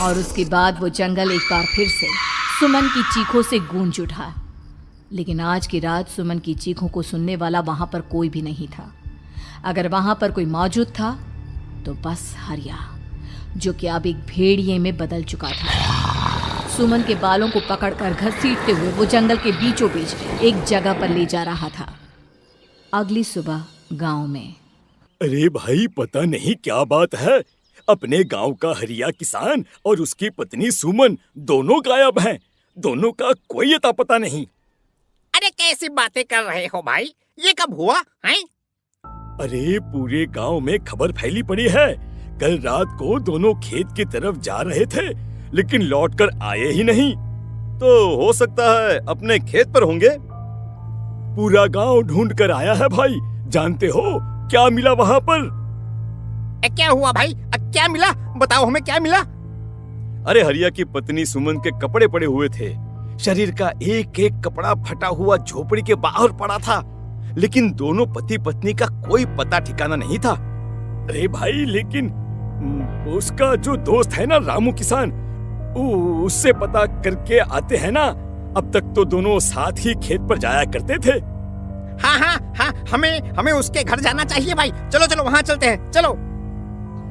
और उसके बाद वो जंगल एक बार फिर से सुमन की चीखों से गूंज उठा। लेकिन आज की रात सुमन की चीखों को सुनने वाला वहां पर कोई भी नहीं था। अगर वहां पर कोई मौजूद था तो बस हरिया, जो कि अब एक भेड़िए में बदल चुका था। सुमन के बालों को पकड़कर घसीटते हुए वो जंगल के बीचों बीच एक जगह पर ले जा रहा था। अगली सुबह गांव में। अरे भाई, पता नहीं क्या बात है, अपने गांव का हरिया किसान और उसकी पत्नी सुमन दोनों गायब हैं। दोनों का कोई अता पता नहीं। अरे कैसी बातें कर रहे हो भाई, ये कब हुआ है? अरे पूरे गांव में खबर फैली पड़ी है। कल रात को दोनों खेत की तरफ जा रहे थे, लेकिन लौटकर आए ही नहीं। तो हो सकता है अपने खेत पर होंगे। पूरा गांव ढूंढ कर आया है भाई। जानते हो क्या मिला वहां पर? क्या हुआ भाई? क्या मिला? बताओ हमें, क्या मिला? अरे हरिया की पत्नी सुमन के कपड़े पड़े हुए थे। शरीर का एक एक कपड़ा फटा हुआ झोपड़ी के बाहर पड़ा था, लेकिन दोनों पति पत्नी का कोई पता ठिकाना नहीं था। अरे भाई, लेकिन उसका जो दोस्त है ना रामू किसान, उससे पता करके आते हैं ना। अब तक तो दोनों साथ ही खेत पर जाया करते थे। हाँ, हमें उसके घर जाना चाहिए भाई। चलो चलो वहाँ चलते हैं, चलो।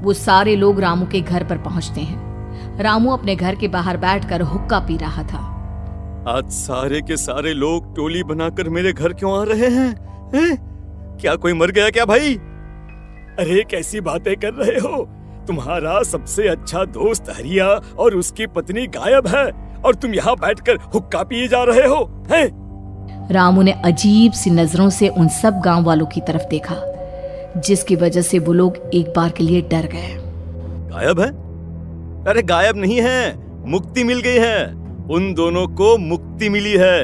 वो सारे लोग रामू के घर पर पहुंचते हैं। रामू अपने घर के बाहर बैठकर हुक्का पी रहा था। आज सारे के सारे लोग टोली बनाकर मेरे घर क्यों आ रहे हैं? क्या कोई मर गया क्या भाई? अरे कैसी बातें कर रहे हो? तुम्हारा सबसे अच्छा दोस्त हरिया और उसकी पत्नी गायब है और तुम यहाँ बैठकर हुक्का पिए जा रहे हो हैं? रामू ने अजीब सी नजरों से उन सब गांव वालों की तरफ देखा, जिसकी वजह से वो लोग एक बार के लिए डर गए। गायब है? अरे गायब नहीं है, मुक्ति मिल गई है। उन दोनों को मुक्ति मिली है।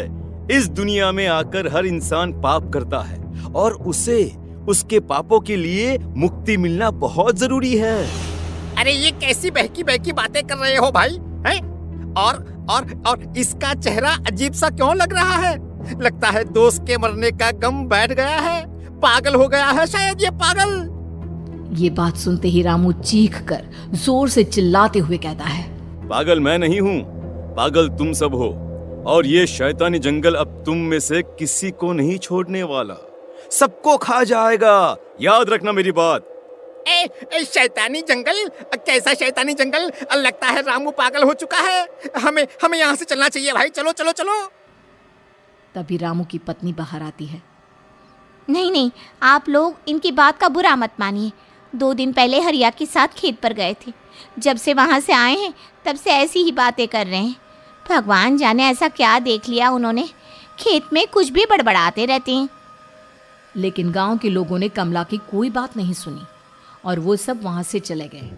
इस दुनिया में आकर हर इंसान पाप करता है और उसे उसके पापों के लिए मुक्ति मिलना बहुत जरूरी है। अरे ये कैसी बहकी बहकी बातें कर रहे हो भाई, हैं? और इसका चेहरा अजीब सा क्यों लग रहा है? लगता है दोस्त के मरने का गम बैठ गया है। पागल हो गया है शायद ये पागल। ये बात सुनते ही रामू चीख कर जोर से चिल्लाते हुए कहता है, पागल मैं नहीं हूँ, पागल तुम सब हो। और ये शैतानी जंगल अब तुम में से किसी को नहीं छोड़ने वाला, सबको खा जाएगा। याद रखना मेरी बात। शैतानी जंगल? कैसा शैतानी जंगल? लगता है रामू पागल हो चुका है। हमें यहाँ से चलना चाहिए भाई। चलो चलो चलो। तभी रामू की पत्नी बाहर आती है। नहीं, आप लोग इनकी बात का बुरा मत मानिए। 2 दिन पहले हरिया के साथ खेत पर गए थे। जब से वहाँ से आए हैं तब से ऐसी ही बातें कर रहे हैं। भगवान जाने ऐसा क्या देख लिया उन्होंने, खेत में कुछ भी बड़बड़ाते रहते हैं। लेकिन गांव के लोगों ने कमला की कोई बात नहीं सुनी और वो सब वहां से चले गए।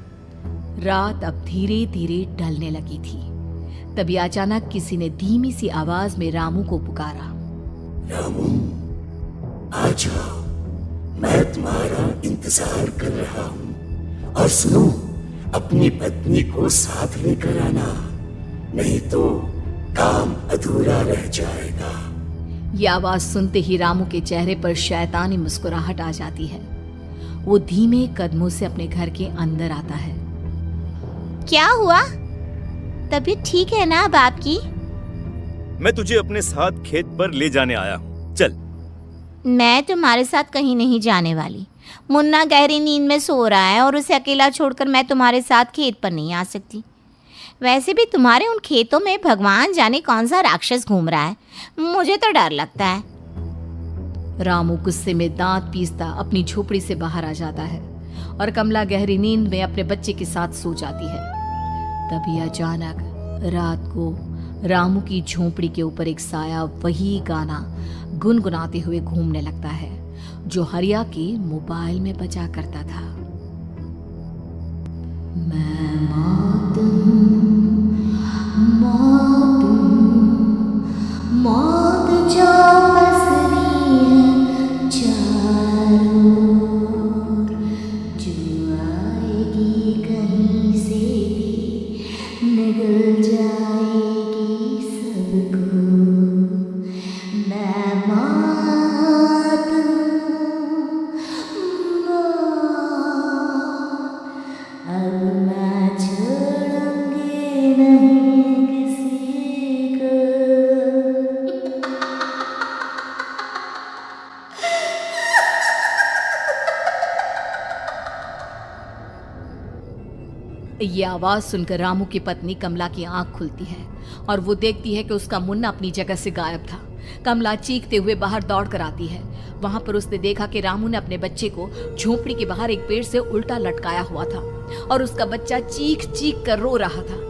रात अब धीरे धीरे ढलने लगी थी। तभी अचानक किसी ने धीमी सी आवाज में रामू को पुकारा। रामू, आ जाओ, मैं तुम्हारा इंतजार कर रहा हूँ। और सुनो, अपनी पत्नी को साथ लेकर आना, नहीं तो काम अधूरा रह जाएगा। ये आवाज सुनते ही रामू के चेहरे पर शैतानी मुस्कुराहट आ जाती है। वो धीमे कदमों से अपने घर के अंदर आता है। क्या हुआ? तबीयत ठीक है ना अब आपकी? मैं तुझे अपने साथ खेत पर ले जाने आया हूँ, चल। मैं तुम्हारे साथ कहीं नहीं जाने वाली। मुन्ना गहरी नींद में सो रहा है और उसे अकेला छोड़कर मैं तुम्हारे साथ खेत पर नहीं आ सकती। वैसे भी तुम्हारे उन खेतों में भगवान जाने कौन सा राक्षस घूम रहा है, मुझे तो डर लगता है। रामू गुस्से में दांत पीसता अपनी झोपड़ी से बाहर आ जाता है और कमला गहरी नींद में अपने बच्चे के साथ सो जाती है। तभी अचानक रात को रामू की झोपड़ी के ऊपर एक साया वही गाना गुनगुनाते हुए घूमने लगता है जो हरिया के मोबाइल में बजा करता था। मैं मौत हूँ, मौत हूँ, मौत जो बसरी है चारों ओर, जो आएगी कहीं से भी निगल जाएगी सबको। मैं मौत हूँ, मौत, अब मैं छोड़ूंगी ये आवाज सुनकर रामू की पत्नी कमला की आंख खुलती है और वो देखती है कि उसका मुन्ना अपनी जगह से गायब था। कमला चीखते हुए बाहर दौड़ कर आती है। वहां पर उसने देखा कि रामू ने अपने बच्चे को झोपड़ी के बाहर एक पेड़ से उल्टा लटकाया हुआ था और उसका बच्चा चीख चीख कर रो रहा था।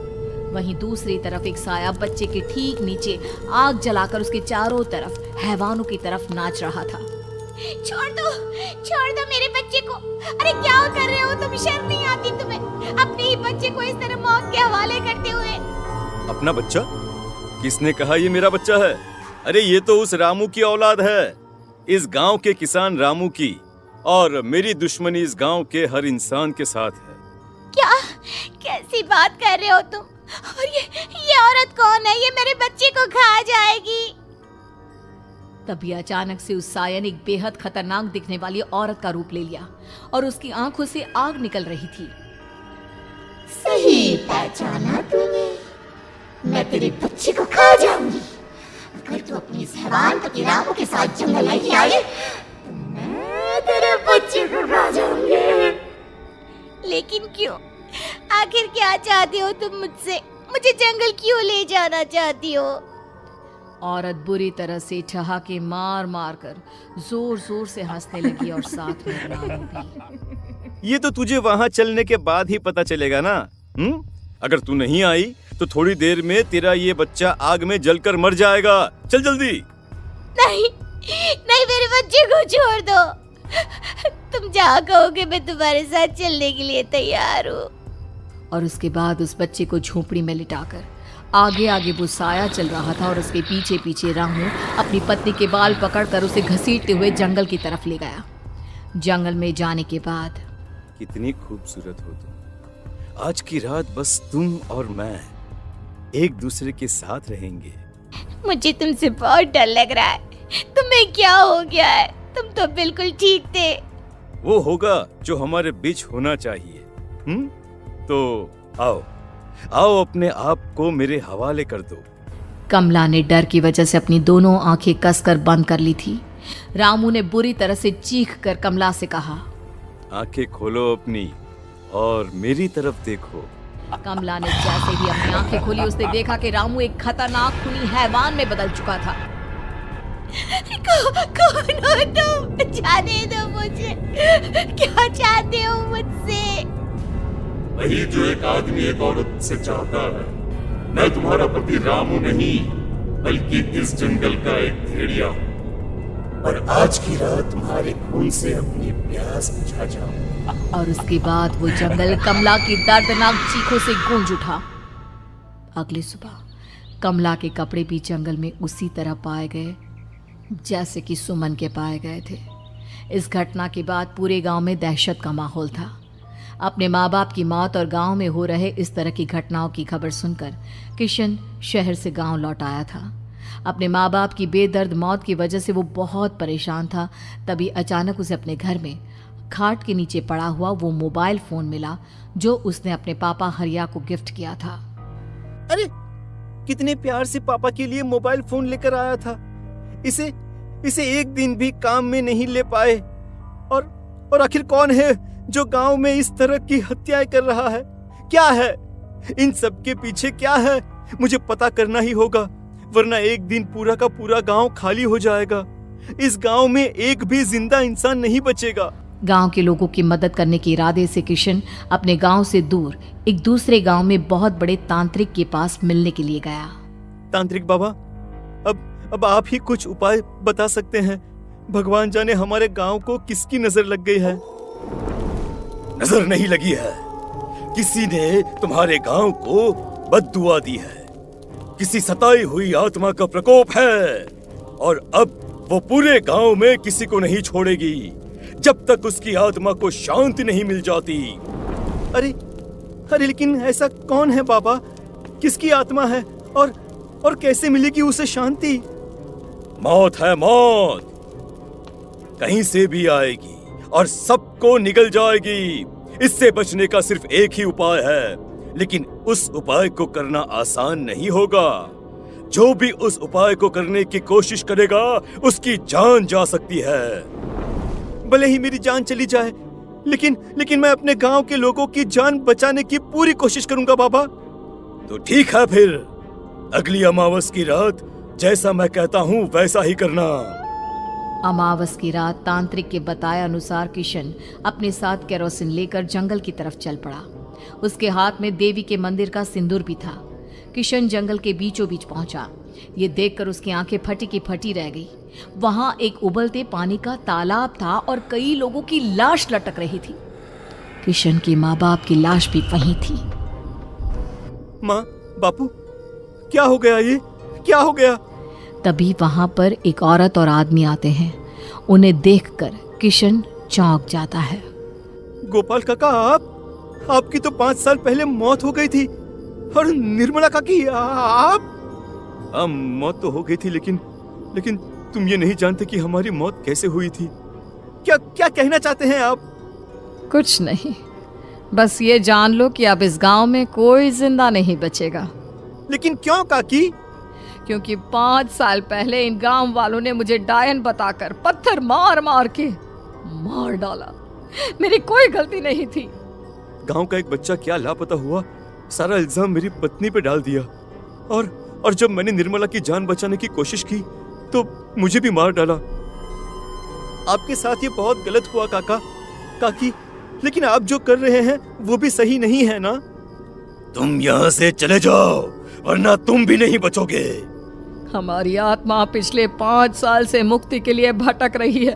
वहीं दूसरी तरफ एक साया बच्चे के ठीक नीचे आग जलाकर उसके चारों तरफ हैवानों की तरफ नाच रहा था। छोड़ दो मेरे बच्चे को। अरे क्या कर रहे हो तुम? शर्म नहीं आती तुम्हें अपने ही बच्चे को इस तरह मौत के हवाले करते हुए? अपना बच्चा? किसने कहा ये मेरा बच्चा है? अरे ये तो उस रामू की औलाद है, इस गांव के किसान रामू की, और मेरी दुश्मनी इस गांव के हर इंसान के साथ है। क्या? कैसी बात कर रहे हो तुम? और ये औरत कौन है? ये मेरे बच्चे को खा जाएगी। तभी अचानक से उस साया ने एक बेहद खतरनाक दिखने वाली औरत का रूप ले लिया और उसकी आंखों से आग निकल रही थी। सही पहचाना तूने, मैं तेरे बच्चे को खा जाऊंगी। अगर तू अपनी इस हैवान पति रामू के साथ जंगल नहीं आई तो मैं तेरे बच्चे को खा जाऊंगी। लेकिन क्यों? आखिर क्या चाहती हो तुम मुझसे? मुझे जंगल क्यों ले जाना चाहती हो? औरत बुरी तरह से ठहाके मार मार कर जोर जोर से हंसने लगी और साथ में रामू भी। ये तो तुझे वहाँ चलने के बाद ही पता चलेगा ना। अगर तू नहीं आई तो थोड़ी देर में तेरा ये बच्चा आग में जलकर मर जाएगा। चल जल्दी। नहीं, मेरे बच्चे को छोड़ दो। तुम जहाँ कहोगे मैं तुम्हारे साथ चलने के लिए तैयार हूँ। और उसके बाद उस बच्चे को झोपड़ी में लिटाकर आगे आगे वो साया चल रहा था और उसके पीछे पीछे रामू अपनी पत्नी के बाल पकड़कर उसे घसीटते हुए जंगल की तरफ ले गया। जंगल में जाने के बाद, कितनी खूबसूरत हो तुम। आज की रात बस तुम और मैं एक दूसरे के साथ रहेंगे। मुझे तुमसे बहुत डर लग रहा है। तुम्हें क्या हो गया है? तुम तो बिल्कुल ठीक थे। वो होगा जो हमारे बीच होना चाहिए। तो आओ अपने आप को मेरे हवाले कर दो। कमला ने डर की वजह से अपनी दोनों आंखें कसकर बंद कर ली थी। रामू ने बुरी तरह से चीख कर कमला से कहा, आंखें खोलो अपनी और मेरी तरफ देखो। कमला ने जैसे ही अपनी आंखें खोली उसने देखा कि रामू एक खतरनाक खूनी हैवान में बदल चुका था। कौन हो तुम? जाने दो मुझे। क्या चाहते हो मुझसे? वही जो एक आदमी एक औरत से चाहता है। मैं तुम्हारा पति रामू नहीं, बल्कि इस जंगल का एक भेड़िया हूँ, और आज की रात तुम्हारे खून से अपनी प्यास बुझा जाऊं। और उसके बाद वो जंगल कमला की दर्दनाक चीखों से गूंज उठा। अगली सुबह कमला के कपड़े भी जंगल में उसी तरह पाए गए जैसे कि सुमन के पाए गए थे। इस घटना के बाद पूरे गांव में दहशत का माहौल था। अपने माँ बाप की मौत और गांव में हो रहे इस तरह की घटनाओं की खबर सुनकर किशन शहर से गांव लौट आया था। अपने माँ बाप की बेदर्द मौत की वजह से वो बहुत परेशान था। तभी अचानक उसे अपने घर में खाट के नीचे पड़ा हुआ वो मोबाइल फोन मिला जो उसने अपने पापा हरिया को गिफ्ट किया था। अरे कितने प्यार से पापा के लिए मोबाइल फोन लेकर आया था। इसे एक दिन भी काम में नहीं ले पाए। और आखिर कौन है जो गांव में इस तरह की हत्याएं कर रहा है? क्या है इन सब के पीछे? क्या है? मुझे पता करना ही होगा, वरना एक दिन पूरा का पूरा गांव खाली हो जाएगा। इस गांव में एक भी जिंदा इंसान नहीं बचेगा। गांव के लोगों की मदद करने के इरादे से किशन अपने गांव से दूर एक दूसरे गांव में बहुत बड़े तांत्रिक के पास मिलने के लिए गया। तांत्रिक बाबा, अब आप ही कुछ उपाय बता सकते हैं। भगवान जाने हमारे गांव को किसकी नजर लग गई है। नजर नहीं लगी है, किसी ने तुम्हारे गांव को बद्दुआ दी है। किसी सताई हुई आत्मा का प्रकोप है और अब वो पूरे गांव में किसी को नहीं छोड़ेगी जब तक उसकी आत्मा को शांति नहीं मिल जाती। अरे लेकिन ऐसा कौन है बाबा? किसकी आत्मा है और कैसे मिलेगी उसे शांति? मौत है मौत, कहीं से भी आएगी और सबको निगल जाएगी। इससे बचने का सिर्फ एक ही उपाय है, लेकिन उस उपाय को करना आसान नहीं होगा। जो भी उस उपाय को करने की कोशिश करेगा उसकी जान जा सकती है। भले ही मेरी जान चली जाए, लेकिन मैं अपने गांव के लोगों की जान बचाने की पूरी कोशिश करूंगा बाबा। तो ठीक है, फिर अगली अमावस की रात जैसा मैं कहता हूँ वैसा ही करना। अमावस की रात तांत्रिक के बताए अनुसार किशन अपने साथ केरोसिन लेकर जंगल की तरफ चल पड़ा। उसके हाथ में देवी के मंदिर का सिंदूर भी था। किशन जंगल के बीचों बीच पहुंचा। ये देखकर उसकी आंखें फटी की फटी रह गई। वहां एक उबलते पानी का तालाब था और कई लोगों की लाश लटक रही थी। किशन के माँ बाप की लाश भी वहीं थी। माँ, बापू, क्या हो गया? ये क्या हो गया? तभी वहां पर एक औरत और आदमी आते हैं। उन्हें देखकर किशन चौंक जाता है। गोपाल काका, आपकी तो 5 साल पहले मौत हो गई थी। और निर्मला काकी, आप? मौत तो हो गई थी, लेकिन तुम ये नहीं जानते कि हमारी मौत कैसे हुई थी। क्या कहना चाहते हैं आप? कुछ नहीं, बस ये जान लो कि अब इस गांव में कोई जिंदा नहीं बचेगा। लेकिन क्यों काकी? क्योंकि 5 साल पहले इन गांव वालों ने मुझे डायन बताकर पत्थर मार मार के मार डाला। मेरी कोई गलती नहीं थी। गांव का एक बच्चा क्या लापता हुआ, सारा इल्जाम मेरी पत्नी पे डाल दिया। और जब मैंने निर्मला की जान बचाने की कोशिश की तो मुझे भी मार डाला। आपके साथ ये बहुत गलत हुआ काकी, लेकिन आप जो कर रहे हैं वो भी सही नहीं है ना? तुम यहाँ से चले जाओ वरना तुम भी नहीं बचोगे। हमारी आत्मा पिछले 5 साल से मुक्ति के लिए भटक रही है।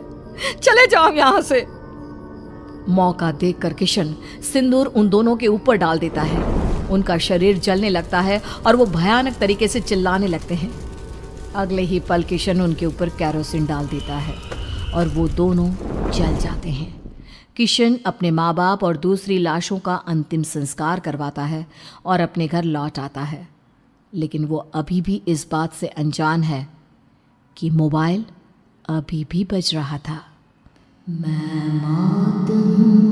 चले जाओ यहाँ से। मौका देखकर किशन सिंदूर उन दोनों के ऊपर डाल देता है। उनका शरीर जलने लगता है और वो भयानक तरीके से चिल्लाने लगते हैं। अगले ही पल किशन उनके ऊपर केरोसिन डाल देता है और वो दोनों जल जाते हैं। किशन अपने माँ बाप और दूसरी लाशों का अंतिम संस्कार करवाता है और अपने घर लौट आता है। लेकिन वो अभी भी इस बात से अनजान है कि मोबाइल अभी भी बज रहा था। मैं मौत हूँ।